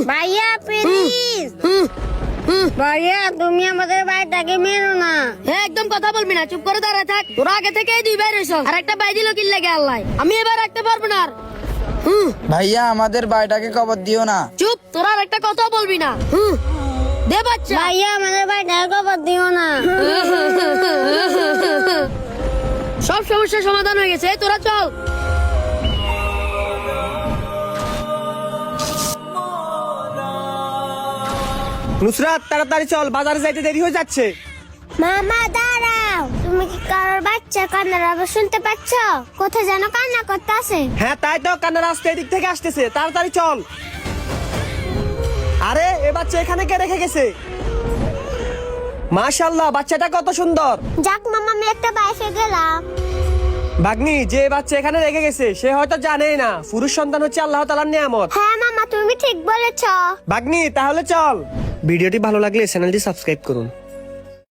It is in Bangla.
ভাইয়া প্লিজ ভাইয়া তুমি আমাদের বাড়িটাকে মেরো না। একদম কথা বলবি না, চুপ করে দাঁড়ায় থাক। তোরা আগে থেকে দুই ভাই রয়েছ, আর একটা ভাই দিল কি লাগে আল্লাহ। আমি এবার রাখতে পারবো না আর। ভাইয়া আমাদের বাড়িটাকে কবর দিও না। চুপ, তোরা আর একটা কথা বলবি না। দে বাচ্চা। ভাইয়া আমাদের বাড়িটাকে কবর দিও না। সব সমস্যার সমাধান হয়ে গেছে, তোরা চল। নুসরাত তাড়াতাড়ি চল, বাজারে যাইতে দেরি হয়ে যাচ্ছে। মামা দাঁড়াও, তুমি কি কারোর বাচ্চা কান্নার আওয়াজ শুনতে পাচ্ছ? কোথায় যেন কান্না করতে আছে। হ্যাঁ তাই তো, কান্নার রাস্তা এদিক থেকে আসতেছে, তাড়াতাড়ি চল। আরে এ বাচ্চা এখানে কে রেখে গেছে? মাশাআল্লাহ, বাচ্চাটা কত সুন্দর। যাক মামা, আমি একটা বাইসে গেলাম। ভাগ্নি, যে বাচ্চা এখানে রেখে গেছে সে হয়তো জানেই না পুরুষ সন্তান হচ্ছে আল্লাহ তাআলার নিয়ামত। হ্যাঁ মামা, তুমি ঠিক বলেছ। ভাগ্নি তাহলে চল। ভিডিওটি ভালো লাগলে চ্যানেলটি সাবস্ক্রাইব করুন।